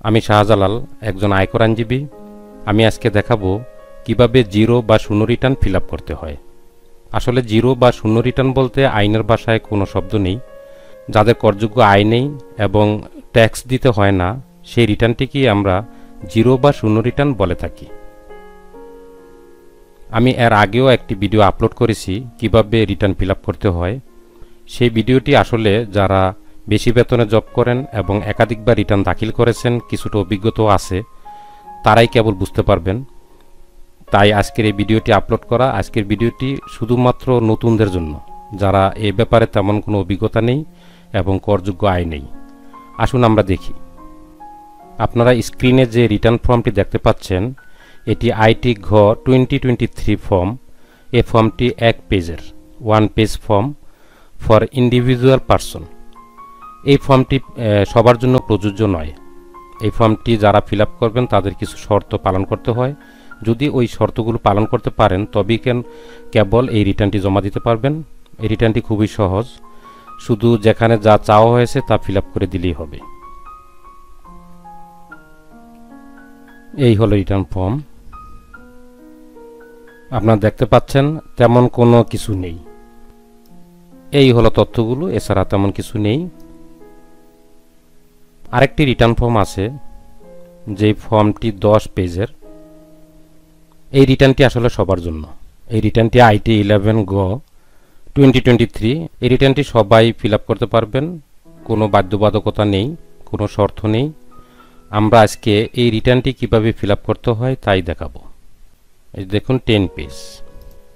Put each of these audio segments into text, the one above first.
আমি শাহজালাল, একজন আয়কর আইনজীবী। আমি আজকে দেখাবো কিভাবে জিরো বা শূন্য রিটার্ন ফিল আপ করতে হয়। আসলে জিরো বা শূন্য রিটার্ন বলতে আইনের ভাষায় কোনো শব্দ নেই। যাদের করযোগ্য আয় নেই এবং ট্যাক্স দিতে হয় না, সেই রিটার্নটিকেই আমরা জিরো বা শূন্য রিটার্ন বলে থাকি। আমি এর আগেও একটি ভিডিও আপলোড করেছি কিভাবে রিটার্ন ফিল আপ করতে হয়। সেই ভিডিওটি আসলে যারা বেশি বেতনে জব করেন এবং একাধিকবার রিটার্ন দাখিল করেছেন, কিছুটা অভিজ্ঞতাও আছে, তারাই কেবল বুঝতে পারবেন। তাই আজকের এই ভিডিওটি আপলোড করা। আজকের ভিডিওটি শুধুমাত্র নতুনদের জন্য, যারা এ ব্যাপারে তেমন কোনো অভিজ্ঞতা নেই এবং করযোগ্য আয় নেই। আসুন আমরা দেখি। আপনারা স্ক্রিনে যে রিটার্ন ফর্মটি দেখতে পাচ্ছেন, এটি আইটি ঘ 2023 ফর্ম। এই ফর্মটি 1 পেজের, 1 page form for individual person. এই ফর্মটি সবার জন্য প্রযোজ্য নয়। এই ফর্মটি যারা ফিল আপ করবেন তাদের কিছু শর্ত পালন করতে হয়। যদি ওই শর্তগুলো পালন করতে পারেন তবেই কেবল এই রিটার্নটি জমা দিতে পারবেন। এই রিটার্নটি খুবই সহজ, শুধু যেখানে যা চাওয়া হয়েছে তা ফিল আপ করে দিলেই হবে। এই হলো রিটার্ন ফর্ম। আপনারা দেখতে পাচ্ছেন তেমন কোনো কিছু নেই। এই হলো তথ্যগুলো, এছাড়া তেমন কিছু নেই। আরেকটি রিটার্ন ফর্ম আছে, যে ফর্মটি 10 পেজের। এই রিটার্নটি আসলে সবার জন্য। এই রিটার্নটি আইটি 11 গ 2023। এই রিটার্নটি সবাই ফিল আপ করতে পারবেন, কোনো বাধ্যবাধকতা নেই, কোনো শর্ত নেই। আমরা আজকে এই রিটার্নটি কিভাবে ফিল আপ করতে হয় তাই দেখাবো। এই দেখুন 10 পেজ।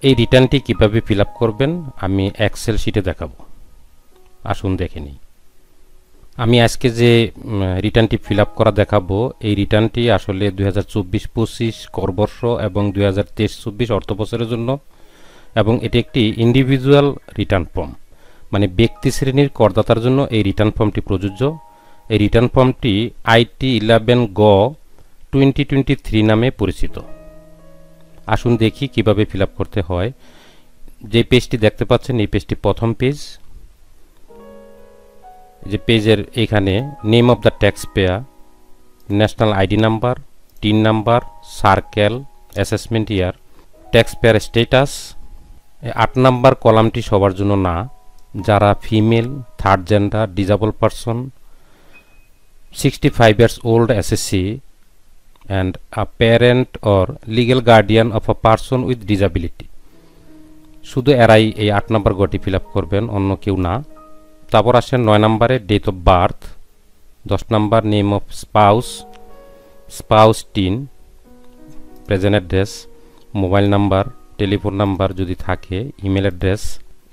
এই রিটার্নটি কিভাবে ফিল আপ করবেন আমি এক্সেল শিটে দেখাবো। আসুন দেখে নিই। আমি আজকে যে রিটার্নটি ফিল আপ করা দেখাবো, এই রিটার্নটি আসলে 2024-25 করবর্ষ এবং 2023-24 অর্থ বছরের জন্য, এবং এটি একটি ইন্ডিভিজুয়াল রিটার্ন ফর্ম, মানে ব্যক্তি শ্রেণীর করদাতার জন্য এই রিটার্ন ফর্মটি প্রযোজ্য। এই রিটার্ন ফর্মটি আইটি 11 গ 2023 নামে পরিচিত। আসুন দেখি কিভাবে ফিল আপ করতে হয়। যে পেজটি দেখতে পাচ্ছেন এই পেজটি প্রথম পেজ। যে পেজের এখানে name of the tax payer, national ID number, tin number, circle, assessment year, tax payer status. 8 number কলামটি সবার জন্য না। যারা female, third gender, disable person, 65 years old SSC and a parent or legal guardian of a person with disability, শুধু এরাই এই 8 নম্বর গটি feel up করবেন, অন্য কেউ না। তারপর আসেন 9 নম্বরে ডেট অফ বার্থ, 10 নম্বর name of spouse TIN, present address, mobile number, telephone number যদি থাকে, ইমেল অ্যাড্রেস।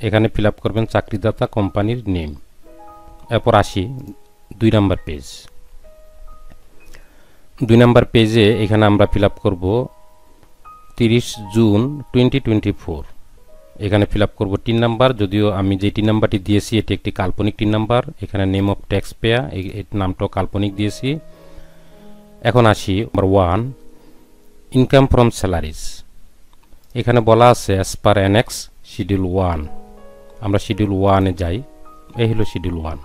এখানে ফিল আপ করবেন চাকরিদাতা কোম্পানির নেম। এরপর আসি 2 নম্বর পেজ। 2 নম্বর পেজে এখানে আমরা ফিল আপ করব 30 জুন 2024। এখানে ফিল আপ করবো 3 নাম্বার, যদিও আমি যে 3 নাম্বারটি দিয়েছি এটি একটি কাল্পনিক 3 নাম্বার। এখানে নেম অফ ট্যাক্স পেয়ার, এই নামটাও কাল্পনিক দিয়েছি। এখন আসি নাম্বার 1, ইনকাম ফ্রম স্যালারিজ। এখানে বলা আছে অ্যাজ পার অ্যানেক্স শিডিউল 1। আমরা শিডিউল 1-এ যাই। এই হলো শিডিউল 1।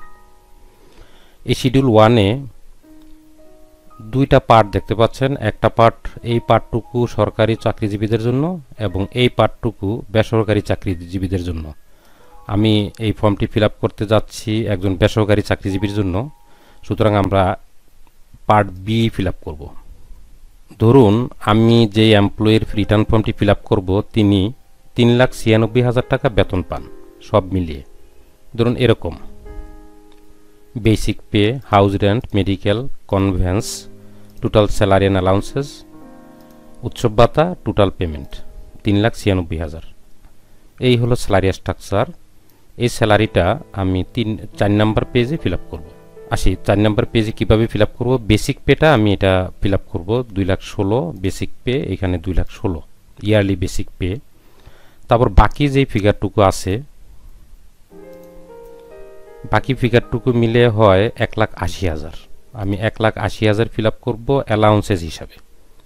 এই শিডিউল 1-এ 2টা পার্ট দেখতে পাচ্ছেন। একটা পার্ট, এই পার্টটুকু সরকারি চাকরিজীবীদের জন্য এবং এই পার্টটুকু বেসরকারি চাকরিজীবীদের জন্য। আমি এই ফর্মটি ফিল আপ করতে যাচ্ছি একজন বেসরকারি চাকরিজীবীর জন্য, সুতরাং আমরা পার্ট বি ফিল আপ করব। ধরুন আমি যে এমপ্লয়ির রিটার্ন ফর্মটি ফিল আপ করব তিনি 3,96,000 টাকা বেতন পান সব মিলিয়ে। ধরুন এরকম: basic pay, house rent, medical, convince, total salary and allowances, উৎসব ভাতা, টোটাল পেমেন্ট 3,96,000। এই হলো স্যালারি স্ট্রাকচার। এই স্যালারিটা আমি 4 নম্বর পেজে ফিল আপ করবো। আসি 4 নম্বর পেজে কীভাবে ফিল আপ করবো। বেসিক পেটা আমি এটা ফিল আপ করবো 2,16,000 বেসিক পে, এখানে 2,16,000 ইয়ারলি বেসিক পে। তারপর বাকি যেই ফিগারটুকু আছে, বাকি ফিগারটুকু মিলে হয় 1,80,000। আমি 1,80,000 ফিল আপ করবো অ্যালাউন্সেস হিসাবে,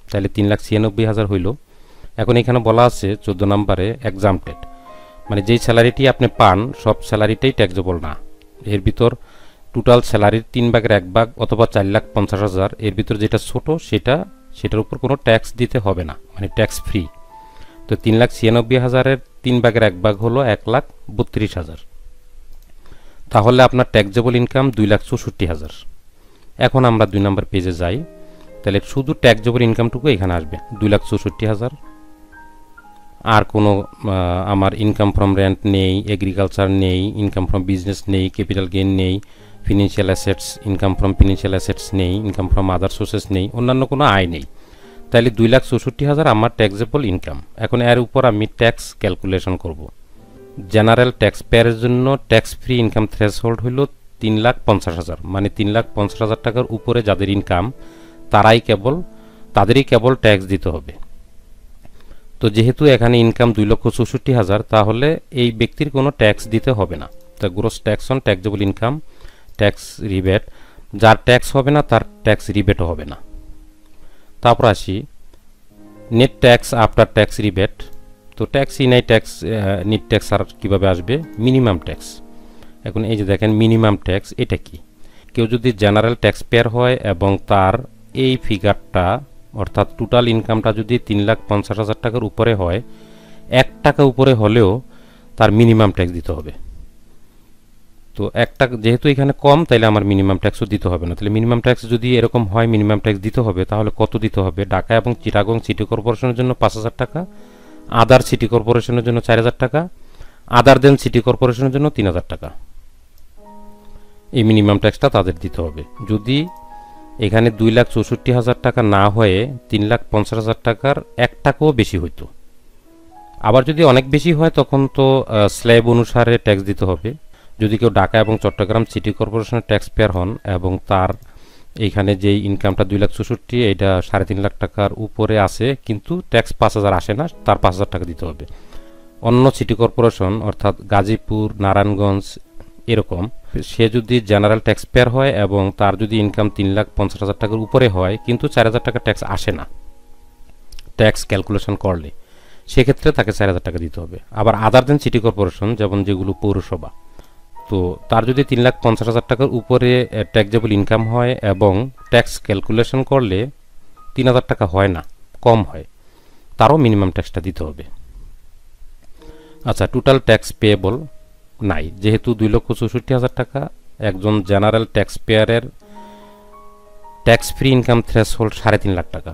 তাহলে 3,96,000 হইল। এখন এখানে বলা আছে 14 নম্বরে এক্সামটেড, মানে যেই স্যালারিটি আপনি পান সব স্যালারিটাই ট্যাক্সেবল না। এর ভিতর টোটাল স্যালারির 3/1 অথবা 4,50,000 এর ভিতর যেটা ছোট সেটার উপর কোনো ট্যাক্স দিতে হবে না, মানে ট্যাক্স ফ্রি। তো 3,96,000-এর 3/1 হলো 1,32,000। তাহলে আপনার ট্যাক্সেবল ইনকাম 2,64,000। এখন আমরা 2 নম্বর পেজে যাই, তাহলে শুধু ট্যাক্সেবল ইনকামটুকু এখানে আসবে 2,64,000। আর কোনো আমার ইনকাম ফ্রম রেন্ট নেই, এগ্রিকালচার নেই, ইনকাম ফ্রম বিজনেস নেই, ক্যাপিটাল গেইন নেই, financial assets, income from financial assets নেই, ইনকাম ফ্রম আদার সোর্সেস নেই, অন্যান্য কোনো আয় নেই। তাহলে 2,64,000 আমার ট্যাক্সেবল ইনকাম। এখন এর উপর আমি ট্যাক্স ক্যালকুলেশন করব। জেনারেল ট্যাক্স পেয়ারের জন্য ট্যাক্স ফ্রি ইনকাম থ্রেশহোল্ড হইল 3,50,000, মানে 3,50,000 টাকার উপরে যাদের ইনকাম তাদেরই কেবল ট্যাক্স দিতে হবে। তো যেহেতু এখানে ইনকাম 2,64,000, তাহলে এই ব্যক্তির কোনো ট্যাক্স দিতে হবে না। তা gross tax on taxable income, tax rebate, যার ট্যাক্স হবে না তার ট্যাক্স রিবেটও হবে না। তারপর আসি net tax after tax rebate. তো ট্যাক্স ইনাই ট্যাক্স নেট ট্যাক্স আর কীভাবে আসবে? Minimum tax. এখন এই যে দেখেন মিনিমাম ট্যাক্স, এটা কি? কেউ যদি জেনারেল ট্যাক্স পেয়ার হয় এবং তার এই ফিগারটা অর্থাৎ টোটাল ইনকামটা যদি 3,50,000 টাকার উপরে হয়, 1 টাকা উপরে হলেও তার মিনিমাম ট্যাক্স দিতে হবে। তো 1 টাকা যেহেতু এখানে কম, তাইলে আমার মিনিমাম ট্যাক্সও দিতে হবে না। তাহলে মিনিমাম ট্যাক্স যদি এরকম হয় মিনিমাম ট্যাক্স দিতে হবে, তাহলে কত দিতে হবে? ঢাকা এবং চিটাগং সিটি কর্পোরেশনের জন্য 5,000 টাকা, আদার সিটি কর্পোরেশনের জন্য 4,000 টাকা, আদার দেন সিটি কর্পোরেশনের জন্য 3,000 টাকা। এই মিনিমাম ট্যাক্সটা তাদের দিতে হবে। যদি এখানে 2,64,000 টাকা না হয়ে 3,50,000 টাকার 1 টাকাও বেশি হইতো। আবার যদি অনেক বেশি হয় তখন তো স্ল্যাব অনুসারে ট্যাক্স দিতে হবে। যদি কেউ ঢাকা এবং চট্টগ্রাম সিটি কর্পোরেশনের ট্যাক্স পেয়ার হন এবং তার এইখানে যেই ইনকামটা 2,64,000, এটা 3.5 লাখ টাকার উপরে আছে, কিন্তু ট্যাক্স 5,000 আসে না, তার 5,000 টাকা দিতে হবে। অন্য সিটি কর্পোরেশন অর্থাৎ গাজীপুর, নারায়ণগঞ্জ এরকম, সে যদি জেনারেল ট্যাক্স পেয়ার হয় এবং তার যদি ইনকাম 3,50,000 টাকার উপরে হয় কিন্তু 4,000 টাকা ট্যাক্স আসে না ট্যাক্স ক্যালকুলেশন করলে, সেক্ষেত্রে তাকে 4,000 টাকা দিতে হবে। আবার আদার দেন সিটি কর্পোরেশন, যেমন যেগুলো পৌরসভা, তো তার যদি 3,50,000 টাকার উপরে ট্যাক্সেবল ইনকাম হয় এবং ট্যাক্স ক্যালকুলেশন করলে 3,000 টাকা হয় না, কম হয়, তারও মিনিমাম ট্যাক্সটা দিতে হবে। আচ্ছা, টোটাল ট্যাক্স পেয়েবল নাই, যেহেতু 2,64,000 টাকা, একজন জেনারেল ট্যাক্স পেয়ারের tax free income threshold 3.5 lakh টাকা,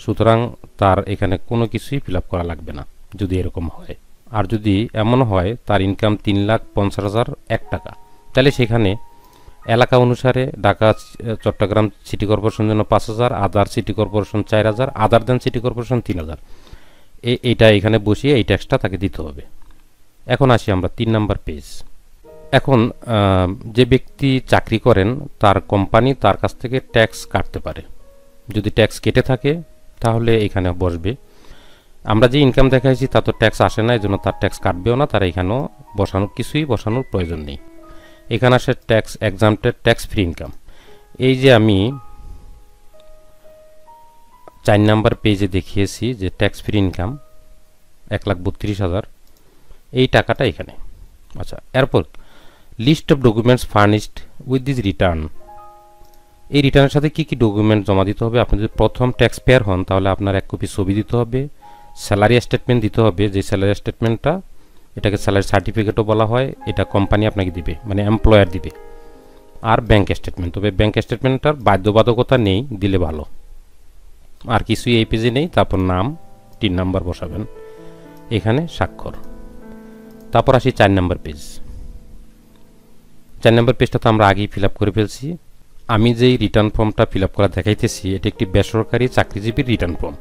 সুতরাং তার এখানে কোনো কিছুই ফিল আপ করা লাগবে না যদি এরকম হয়। আর যদি এমন হয় তার ইনকাম 3,50,001 টাকা, তাহলে সেখানে এলাকা অনুসারে ঢাকা চট্টগ্রাম সিটি কর্পোরেশন জন্য 5,000, আদার সিটি কর্পোরেশন 4,000, আদার দেন সিটি কর্পোরেশন 3,000, এইটা এখানে বসিয়ে এই ট্যাক্সটা তাকে দিতে হবে। এখন আসি আমরা 3 নাম্বার পেজ। এখন যে ব্যক্তি চাকরি করেন তার কোম্পানি তার কাছ থেকে ট্যাক্স কাটতে পারে। যদি ট্যাক্স কেটে থাকে তাহলে এখানে বসবে। আমরা যে ইনকাম দেখাইছি তা তো ট্যাক্স আসে না, এই জন্য তার ট্যাক্স কাটবেও না, তার এখানেও বসানোর প্রয়োজন নেই। এখানে আসে ট্যাক্স এক্সাম্পটেড ট্যাক্স ফ্রি ইনকাম। এই যে আমি 4 নাম্বার পেজে দেখিয়েছি যে ট্যাক্স ফ্রি ইনকাম 1,32,000, এই টাকাটা এখানে। আচ্ছা, এরপর list of documents furnished with this return. এই রিটার্নের সাথে কি কি ডকুমেন্ট জমা দিতে হবে? আপনি যদি প্রথম ট্যাক্স পেয়ার হন তাহলে আপনার 1 কপি ছবি দিতে হবে, স্যালারি স্টেটমেন্ট দিতে হবে, যে স্যালারি স্টেটমেন্টটা, এটাকে স্যালারি সার্টিফিকেটও বলা হয়, এটা কোম্পানি আপনাকে দিবে, মানে এমপ্লয়ার দিবে। আর ব্যাংক স্টেটমেন্ট, তবে ব্যাংক স্টেটমেন্টটার বাধ্যবাধকতা নেই, দিলে ভালো। আর কিছুই এই পেজে নেই। তারপর নাম, 3 নাম্বার বসাবেন, এখানে স্বাক্ষর। তারপর আসি 4 নাম্বার পেজ। 4 নাম্বার পেজটা তো আমরা আগেই ফিল আপ করে ফেলছি। আমি যেই রিটার্ন ফর্মটা ফিল আপ করা দেখাইতেছি এটি একটি বেসরকারি চাকরিজীবীর রিটার্ন ফর্ম,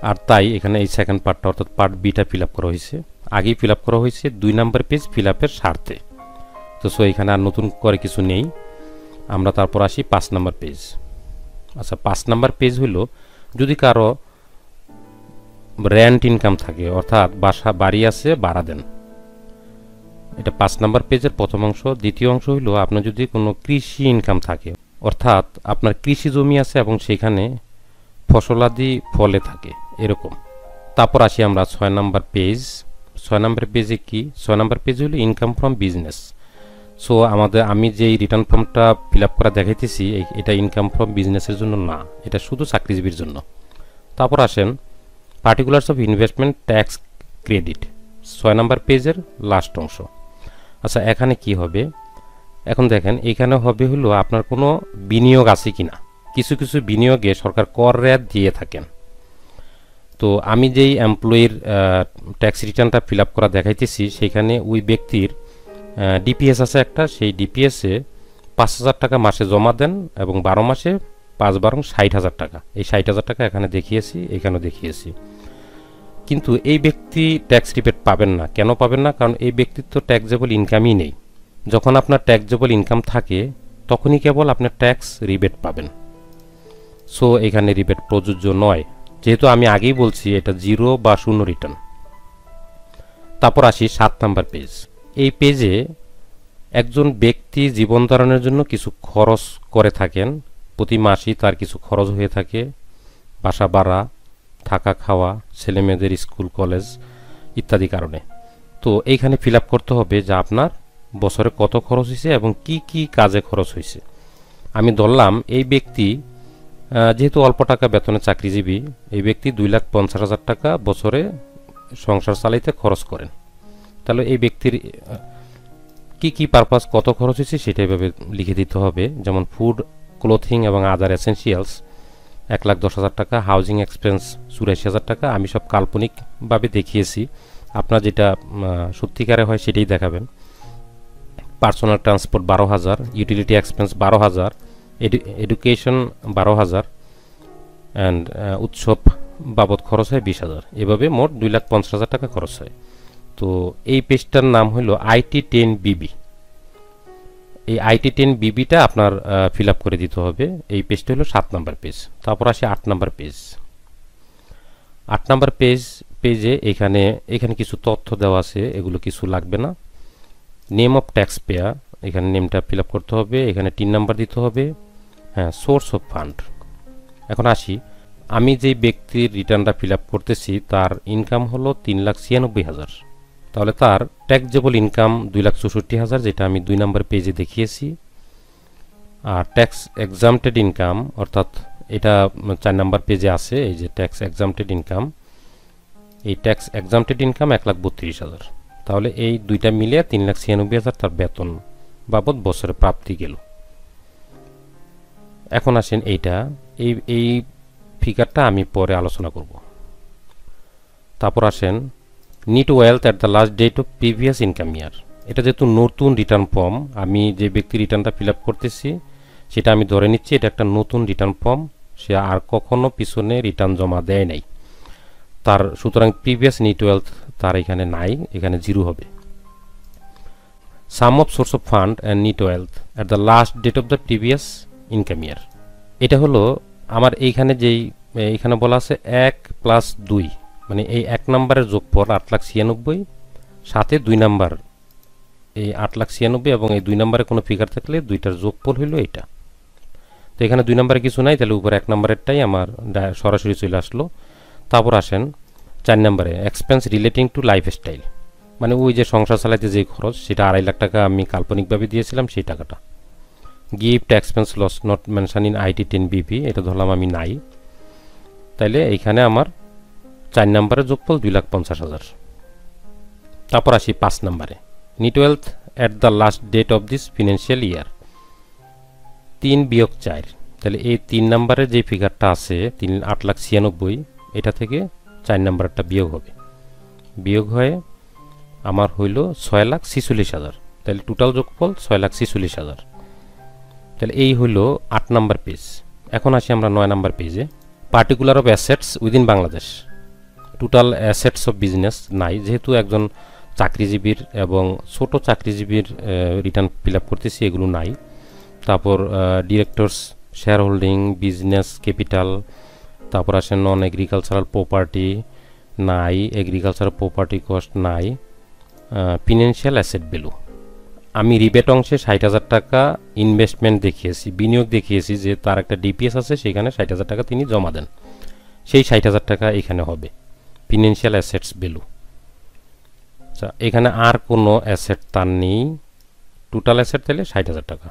আর তাই এখানে এই সেকেন্ড পার্টটা অর্থাৎ পার্ট বিটা ফিল আপ করা হয়েছে। আগেই ফিল আপ করা হয়েছে 2 নাম্বার পেজ ফিল আপের স্বার্থে। তো সো এখানে আর নতুন করে কিছু নেই। আমরা তারপর আসি 5 নাম্বার পেজ। আচ্ছা, 5 নাম্বার পেজ হলো যদি কারো রেন্ট ইনকাম থাকে, অর্থাৎ বাড়ি আছে, ভাড়া দেন। এটা 5 নাম্বার পেজের প্রথম অংশ। দ্বিতীয় অংশ হলো আপনার যদি কোনো কৃষি ইনকাম থাকে, অর্থাৎ আপনার কৃষি জমি আছে এবং সেখানে ফসলাদি ফলে থাকে, এরকম। তারপর আসি আমরা 6 নাম্বার পেজ। 6 নাম্বার পেজে কি? 6 নাম্বার পেজ হলো ইনকাম ফ্রম বিজনেস। সো আমি যেই রিটার্ন ফর্মটা ফিল আপ করা দেখাইতেছি এটা ইনকাম ফ্রম বিজনেসের জন্য না, এটা শুধু চাকরিজীবীর জন্য। তারপর আসেন particulars of investment tax credit, 6 নম্বর পেজের লাস্ট অংশ। আচ্ছা, এখানে কি হবে? এখন দেখেন, এখানে হবে হলো আপনার কোনো বিনিয়োগ আছে কিনা। কিছু কিছু বিনিয়োগে সরকার কর রেয়াত দিয়ে থাকেন। তো আমি যেই এমপ্লয়ির ট্যাক্স রিটার্নটা ফিল আপ করা দেখাইতেছি, সেখানে ওই ব্যক্তির ডিপিএস আছে একটা, সেই ডিপিএসে 5,000 টাকা মাসে জমা দেন এবং 12 মাসে 5 × 60,000 টাকা। এই 60,000 টাকা এখানে দেখিয়েছি, এখানেও দেখিয়েছি। কিন্তু এই ব্যক্তি ট্যাক্স রিবেট পাবেন না। কেন পাবেন না? কারণ এই ব্যক্তির তো ট্যাক্সেবল ইনকামই নেই। যখন আপনার ট্যাক্সেবল ইনকাম থাকে তখনই কেবল আপনার ট্যাক্স রিবেট পাবেন। সো এখানে রিবেট প্রযোজ্য নয়, যেহেতু আমি আগেই বলছি এটা 0 বা 0 রিটার্ন। তারপর আসি 7 নম্বর পেজ। এই পেজে একজন ব্যক্তি জীবন ধারণের জন্য কিছু খরচ করে থাকেন, প্রতি মাসেই তার কিছু খরচ হয়ে থাকে, বাসা ভাড়া, থাকা খাওয়া, ছেলেমেয়েদের স্কুল কলেজ ইত্যাদি কারণে। তো এইখানে ফিল আপ করতে হবে যে আপনার বছরে কত খরচ হয়েছে এবং কি কি কাজে খরচ হয়েছে। আমি ধরলাম এই ব্যক্তি যেহেতু অল্প টাকা বেতনে চাকরিজীবী, এই ব্যক্তি 2,50,000 টাকা বছরে সংসার চালাইতে খরচ করেন। তাহলে এই ব্যক্তির কি কি পারপাস, কত খরচ হয়েছে সেটা এভাবে লিখে দিতে হবে। যেমন ফুড, ক্লোথিং এবং আদার এসেন্সিয়ালস 1,10,000 টাকা, হাউজিং এক্সপেন্স 84,000 টাকা। আমি সব কাল্পনিকভাবে দেখিয়েছি, আপনার যেটা সত্যিকারে হয় সেটাই দেখাবেন। Personal transport 12,000, utility expense 12,000, education 12,000 and উৎসব বাবদ খরচ হয় 20,000। এভাবে মোট 2,50,000 টাকা খরচ হয়। তো এই পেজটার নাম হলো IT10BB। এই IT10BBটা আপনার ফিল আপ করে দিতে হবে। এই পেজটা হলো 7 নম্বর পেজ। তারপর আসি 8 নম্বর পেজ। 8 নম্বর পেজে এখানে কিছু তথ্য দেওয়া আছে, এগুলো কিছু লাগবে না। নেম অফ ট্যাক্স পেয়ার, এখানে নেমটা ফিল আপ করতে হবে, এখানে 3 নাম্বার দিতে হবে। হ্যাঁ, সোর্স অফ ফান্ড। এখন আসি, আমি যেই ব্যক্তির রিটার্নটা ফিল আপ করতেছি তার ইনকাম হলো 3,96,000। তাহলে তার ট্যাক্সেবল ইনকাম 2,64,000, যেটা আমি 2 নম্বর পেজে দেখিয়েছি। আর ট্যাক্স এক্সামটেড ইনকাম, অর্থাৎ এটা 4 নম্বর পেজে আছে, এই যে ট্যাক্স এক্সামটেড ইনকাম, এই ট্যাক্স এক্সামটেড ইনকাম 1,32,000। তাহলে এই দুইটা মিলে 3,96,000 তার বেতন বাবদ বছরে প্রাপ্তি গেল। এখন আসেন এই ফিগারটা আমি পরে আলোচনা করব। তারপর আসেন net wealth at the last date of previous income year. এটা যেহেতু নতুন রিটার্ন ফর্ম, আমি যে ব্যক্তি রিটার্নটা ফিল আপ করতেছি সেটা আমি ধরে নিচ্ছি এটা একটা নতুন রিটার্ন ফর্ম, সে আর কখনো পিছনে রিটার্ন জমা দেয় নাই তার, সুতরাং প্রিভিয়াস নিট ওয়েলথ তার এখানে নাই, এখানে 0 হবে। Sum of source of fund and net wealth at the last date of the previous income year. এটা হলো আমার এইখানে বলা আছে 1 + 2, মানে এই 1 নম্বরের যোগফল 8,96,000, সাথে 2 নাম্বার এই 8,96,000 এবং এই 2 নম্বরে কোনো ফিগার থাকলে দুইটার যোগফল হইল এটা। তো এখানে 2 নম্বরে কিছু নাই, তাহলে উপরে 1 নম্বরেরটাই আমার সরাসরি চলে আসলো। তারপর আসেন 4 নম্বরে এক্সপেন্স রিলেটিং টু লাইফস্টাইল, মানে ওই যে সংসার চালাইতে যে খরচ, সেটা 2.5 লাখ টাকা আমি কাল্পনিকভাবে দিয়েছিলাম, সেই টাকাটা। Gift expense loss not mention in IT10BB, এটা ধরলাম আমি নাই, তাইলে এইখানে আমার 4 নম্বরের যোগফল 2,50,000। তারপর আসি 5 নম্বরে net wealth at the last date of this financial year, 3 - 4। তাহলে এই 3 নম্বরের যে ফিগারটা আছে 8,96,000, এটা থেকে 4 নম্বরটা বিয়োগ হবে, বিয়োগ হয়ে আমার হইল 6,46,000। তাহলে টোটাল যোগফল 6,46,000। তাহলে এই হইল 8 নম্বর পেজ। এখন আসি আমরা 9 নম্বর পেজে। Particular of assets within Bangladesh, total assets of business নাই, যেহেতু একজন চাকরিজীবীর এবং ছোট চাকরিজীবীর রিটার্ন ফিল আপ করতেছি, এগুলো নাই। তারপর directors share holding, business capital, তারপর আসে নন এগ্রিকালচারাল প্রপার্টি নাই, এগ্রিকালচারাল প্রপার্টি কস্ট নাই, ফিনান্সিয়াল অ্যাসেট ভ্যালু। আমি রিবেট অংশে 60,000 টাকা ইনভেস্টমেন্ট দেখিয়েছি, বিনিয়োগ দেখিয়েছি, যে তার একটা ডিপিএস আছে, সেখানে 60,000 টাকা তিনি জমা দেন, সেই 60,000 টাকা এখানে হবে ফিনান্সিয়াল অ্যাসেটস ভ্যালু। আচ্ছা, এখানে আর কোনো অ্যাসেট তার নেই, টোটাল অ্যাসেট তাহলে 60,000 টাকা।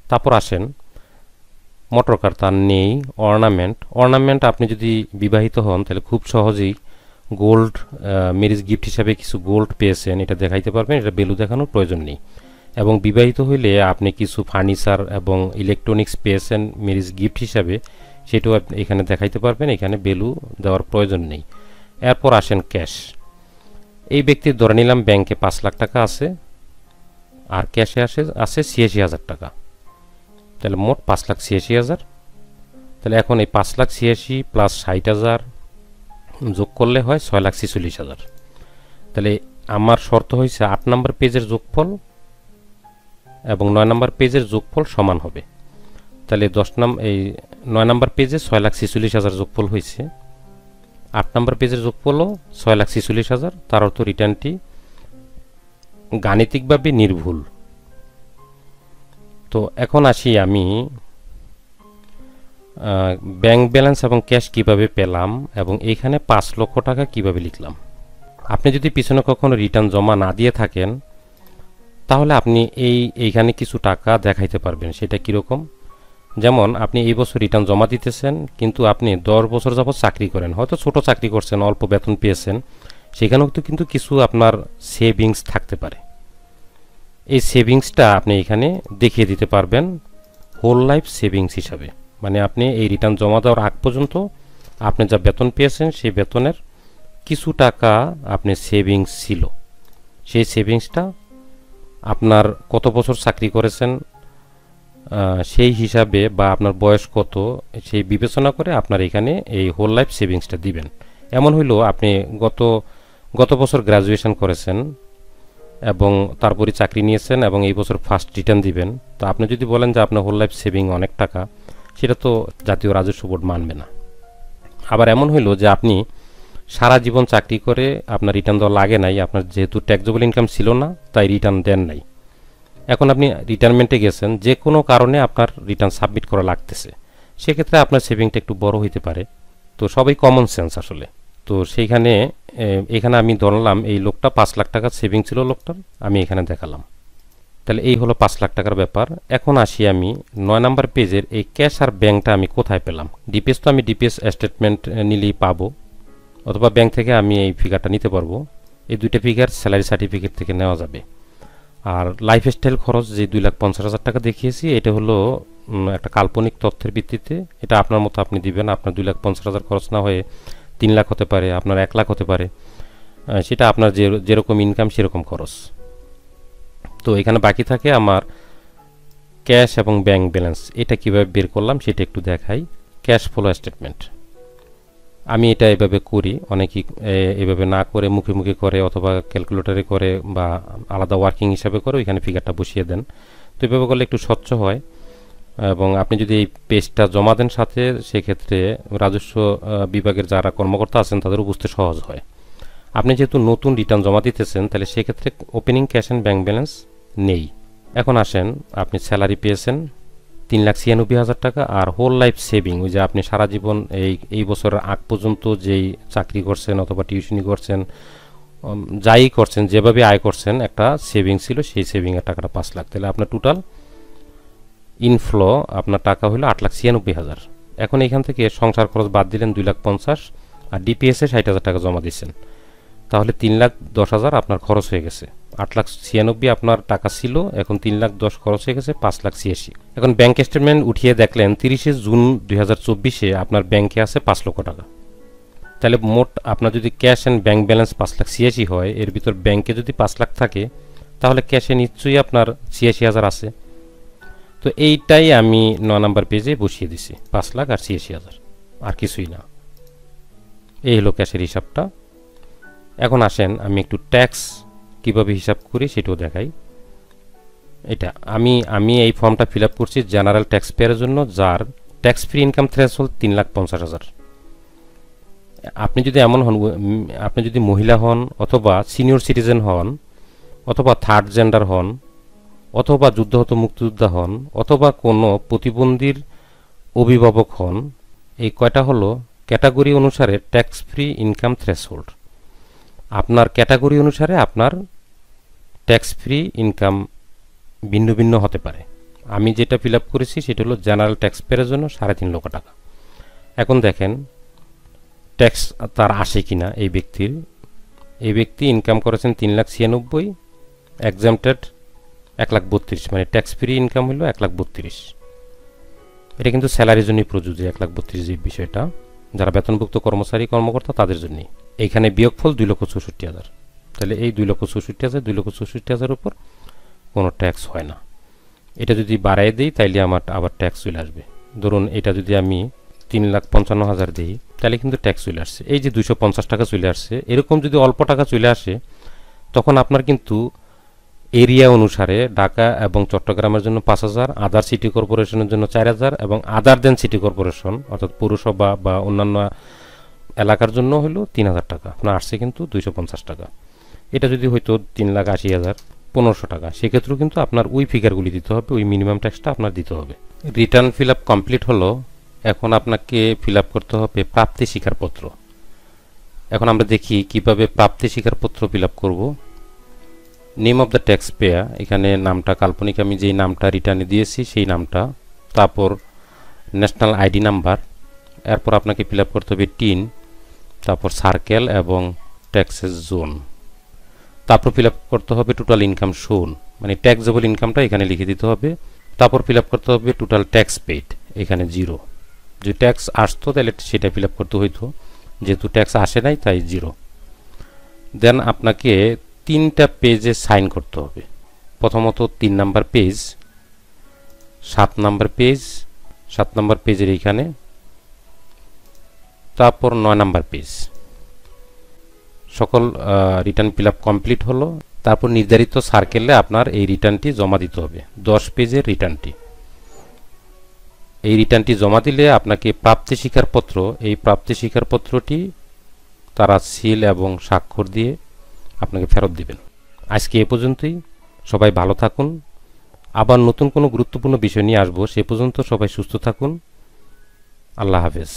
তারপর আসেন মোটর কার তার নেই। অর্নামেন্ট আপনি যদি বিবাহিত হন তাহলে খুব সহজেই গোল্ড ম্যারেজ গিফট হিসাবে কিছু গোল্ড পেয়েছেন, এটা দেখাইতে পারবেন, এটা ভ্যালু দেখানোর প্রয়োজন নেই। এবং বিবাহিত হইলে আপনি কিছু ফার্নিচার এবং ইলেকট্রনিক্স পেয়েছেন ম্যারেজ গিফট হিসাবে, সেটাও এখানে দেখাইতে পারবেন, এখানে ভ্যালু দেওয়ার প্রয়োজন নেই। এরপর আসেন ক্যাশ। এই ব্যক্তির ধরে নিলাম ব্যাংকে 5 লাখ টাকা আছে আর ক্যাশে আছে 86,000 টাকা, তাহলে মোট 5,86,000। তাহলে এখন এই 5,86,000 প্লাস 60,000 যোগ করলে হয় 6,46,000। তাহলে আমার শর্ত হয়েছে 8 নম্বর পেজের যোগফল এবং 9 নম্বর পেজের যোগফল সমান হবে। তাহলে 9 নম্বর পেজে 6,46,000 যোগফল হয়েছে, 8 নম্বর পেজের যোগফলও 6,46,000। তার অর্থ রিটার্নটি গাণিতিকভাবে নির্ভুল। তো এখন আসি আমি ব্যাংক ব্যালেন্স এবং ক্যাশ কিভাবে পেলাম এবং এইখানে 5 লক্ষ টাকা কিভাবে লিখলাম। আপনি যদি পিছনে কখনো রিটার্ন জমা না দিয়ে থাকেন তাহলে আপনি এইখানে কিছু টাকা দেখাইতে পারবেন। সেটা কীরকম? যেমন আপনি এই বছর রিটার্ন জমা দিতেছেন, কিন্তু আপনি 10 বছর যাবত চাকরি করেন, হয়তো ছোট চাকরি করছেন, অল্প বেতন পেয়েছেন, সেখানেও কিন্তু কিছু আপনার সেভিংস থাকতে পারে। এই সেভিংসটা আপনি এখানে দেখিয়ে দিতে পারবেন হোল লাইফ সেভিংস হিসাবে। মানে আপনি এই রিটার্ন জমা দেওয়ার আগ পর্যন্ত আপনি যা বেতন পেয়েছেন সেই বেতনের কিছু টাকা আপনি সেভিংস ছিল, সেই সেভিংসটা আপনার কত বছর চাকরি করেছেন সেই হিসাবে বা আপনার বয়স কত সেই বিবেচনা করে আপনার এখানে এই হোল লাইফ সেভিংসটা দিবেন। এমন হইল আপনি গত বছর গ্র্যাজুয়েশন করেছেন এবং তারপরে চাকরি নিয়েছেন এবং এই বছর ফার্স্ট রিটার্ন দিবেন, তো আপনি যদি বলেন যে আপনার হোল লাইফ সেভিং অনেক টাকা, সেটা তো জাতীয় রাজস্ব বোর্ড মানবে না। আবার এমন হইল যে আপনি সারা জীবন চাকরি করে আপনার রিটার্ন দেওয়া লাগে নাই, আপনার যেহেতু ট্যাক্সেবল ইনকাম ছিল না তাই রিটার্ন দেন নাই। এখন আপনি রিটায়ারমেন্টে গেছেন, যে কোনো কারণে আপনার রিটার্ন সাবমিট করা লাগতেছে, সেক্ষেত্রে আপনার সেভিংটা একটু বড় হইতে পারে। তো সবই কমন সেন্স আসলে। তো এখানে আমি ধরলাম এই লোকটা 5 লাখ টাকার সেভিং ছিল লোকটার, আমি এখানে দেখালাম। তাহলে এই হলো 5 লাখ টাকার ব্যাপার। এখন আসি আমি 9 নাম্বার পেজের এই ক্যাশ আর ব্যাংকটা আমি কোথায় পেলাম। ডিপিএস তো আমি ডিপিএস স্টেটমেন্ট নিলেই পাবো, অথবা ব্যাংক থেকে আমি এই ফিগারটা নিতে পারবো। এই দুইটা ফিগার স্যালারি সার্টিফিকেট থেকে নেওয়া যাবে। আর লাইফস্টাইল খরচ যে 2,50,000 টাকা দেখিয়েছি, এটা হলো একটা কাল্পনিক তথ্যের ভিত্তিতে, এটা আপনার মতো আপনি দিবেন। আপনার 2,50,000 খরচ না হয়ে 3 লাখ হতে পারে, আপনার 1 লাখ হতে পারে, সেটা আপনার যেরকম ইনকাম সেরকম খরচ। তো এখানে বাকি থাকে আমার ক্যাশ এবং ব্যাংক ব্যালেন্স। এটা কিভাবে বের করলাম সেটা একটু দেখাই। ক্যাশ ফ্লো স্টেটমেন্ট আমি এটা এভাবে করি, অনেকেই এভাবে না করে মুখে মুখে করে অথবা ক্যালকুলেটরে করে বা আলাদা ওয়ার্কিং হিসাবে করে ওইখানে ফিগারটা বসিয়ে দেন। তো এভাবে করলে একটু স্বচ্ছ হয় এবং আপনি যদি এই পেজটা জমা দেন সাথে, সেক্ষেত্রে রাজস্ব বিভাগের যারা কর্মকর্তা আছেন তাদেরও বুঝতে সহজ হয়। আপনি যেহেতু নতুন রিটার্ন জমা দিতেছেন, তাহলে সেক্ষেত্রে opening cash and bank balance নেই। এখন আসেন, আপনি স্যালারি পেয়েছেন 3,96,000 টাকা, আর হোল লাইফ সেভিং ওই যে আপনি সারা জীবন এই বছরের আগ পর্যন্ত যেই চাকরি করছেন অথবা টিউশনি করছেন, যাই করছেন, যেভাবে আয় করছেন, একটা সেভিং ছিল, সেই সেভিংয়ের টাকাটা 5 লাখ। তাহলে আপনার টোটাল ইনফ্লো আপনার টাকা হলো 8,96,000। এখন এখান থেকে সংসার খরচ বাদ দিলেন 2,50,000 আর ডিপিএসে 60,000 টাকা জমা দিচ্ছেন, তাহলে 3,10,000 আপনার খরচ হয়ে গেছে। 8,96,000 আপনার টাকা ছিল, এখন 3,10,000 খরচ হয়ে গেছে 5,86,000। এখন ব্যাংক স্টেটমেন্ট উঠিয়ে দেখলেন 30শে জুন 2024 আপনার ব্যাংকে আছে 5 লক্ষ টাকা। তাহলে মোট আপনার যদি ক্যাশ অ্যান্ড ব্যাংক ব্যালেন্স 5,86,000 হয়, এর ভিতর ব্যাংকে যদি 5 লাখ থাকে তাহলে ক্যাশে নিশ্চয়ই আপনার 86,000 আছে। তো এইটাই আমি 9 নাম্বার পেজে বসিয়ে দিছি, 5 লাখ আর 86,000, আর কিছুই না। এই হলো ক্যাশের হিসাবটা। এখন আসেন আমি একটু ট্যাক্স কিভাবে হিসাব করি সেটাও দেখাই। এটা আমি এই ফর্মটা ফিল আপ করছি জেনারেল ট্যাক্স পেয়ারের জন্য, যার ট্যাক্স ফ্রি ইনকাম থ্রেশহোল্ড 3,50,000। আপনি যদি এমন হন, আপনি যদি মহিলা হন অথবা সিনিয়র সিটিজেন হন অথবা থার্ড জেন্ডার হন অথবা যুদ্ধহত মুক্তিযোদ্ধা হন অথবা কোনো প্রতিবন্ধীর অভিভাবক হন, এই কয়টা হলো ক্যাটাগরি অনুসারে ট্যাক্স ফ্রি ইনকাম থ্রেশহোল্ড। আপনার ক্যাটাগরি অনুসারে আপনার ট্যাক্স ফ্রি ইনকাম ভিন্ন ভিন্ন হতে পারে। আমি যেটা ফিল আপ করেছি সেটা হলো জেনারেল ট্যাক্স পেয়ারের জন্য 3.5 লক্ষ টাকা। এখন দেখেন ট্যাক্স তার আসে কিনা। এই ব্যক্তি ইনকাম করেছেন 3,96,000, এক্সামটেড 1,32,000, মানে ট্যাক্স ফ্রি ইনকাম হলো 1,32,000। এটা কিন্তু স্যালারির জন্যই প্রযোজ্য 1,32,000 যে বিষয়টা, যারা বেতনভুক্ত কর্মচারী কর্মকর্তা তাদের জন্যই। এইখানে বিয়োগফল 2,64,000। তাহলে এই 2,64,000 উপর কোনো ট্যাক্স হয় না। এটা যদি বাড়াই দিই তাইলে আমার আবার ট্যাক্স চলে আসবে। ধরুন এটা যদি আমি 3,55,000 দিই তাহলে কিন্তু ট্যাক্স চলে আসছে। এই যে 250 টাকা চলে আসছে, এরকম যদি অল্প টাকা চলে আসে তখন আপনার কিন্তু এরিয়া অনুসারে ঢাকা এবং চট্টগ্রামের জন্য 5,000, আদার সিটি কর্পোরেশনের জন্য 4,000 এবং আদার দেন সিটি কর্পোরেশন অর্থাৎ পৌরসভা বা অন্যান্য এলাকার জন্য হলো 3,000 টাকা। আপনার আসছে কিন্তু 250 টাকা। এটা যদি হয়তো 3,80,000, 1,500 টাকা, সেক্ষেত্রেও কিন্তু আপনার ওই ফিগারগুলি দিতে হবে, ওই মিনিমাম ট্যাক্সটা আপনার দিতে হবে। রিটার্ন ফিল আপ কমপ্লিট হলো। এখন আপনাকে ফিল আপ করতে হবে প্রাপ্তি স্বীকারপত্র। এখন আমরা দেখি কিভাবে প্রাপ্তি স্বীকারপত্র ফিল আপ করব। Name of the tax payer, এখানে নামটা কাল্পনিক, আমি যেই নামটা রিটার্নে দিয়েছি সেই নামটা, তারপর ন্যাশনাল আইডি নাম্বার, এরপর আপনাকে ফিল আপ করতে হবে টিন, তারপর সার্কেল এবং ট্যাক্সেস জোন, তারপর ফিল আপ করতে হবে টোটাল ইনকাম শোন, মানে ট্যাক্সেবল ইনকামটা এখানে লিখে দিতে হবে। তারপর ফিল আপ করতে হবে টোটাল ট্যাক্স পেইড, এখানে 0। যে ট্যাক্স আসতো তাহলে সেটা ফিল আপ করতে হইতো, যেহেতু ট্যাক্স আসে নাই তাই 0। দেন আপনাকে 3টা পেজে সাইন করতে হবে। প্রথমত 3 number page, 7 number page, 7 number পেজের এইখানে, তারপর 9 নাম্বার পেজ। সকল রিটার্ন ফিল আপ কমপ্লিট হলো। তারপর নির্ধারিত সার্কেলে আপনার এই রিটার্নটি জমা দিতে হবে, 10 পেজের রিটার্নটি। এই রিটার্নটি জমা দিলে আপনাকে প্রাপ্তি স্বীকারপত্র, এই প্রাপ্তি স্বীকারপত্রটি তারা সিল এবং স্বাক্ষর দিয়ে আপনাকে ফেরত দিবেন। আজকে এ পর্যন্তই। সবাই ভালো থাকুন। আবার নতুন কোনো গুরুত্বপূর্ণ বিষয় নিয়ে আসবো। সে পর্যন্ত সবাই সুস্থ থাকুন। আল্লাহ হাফেজ।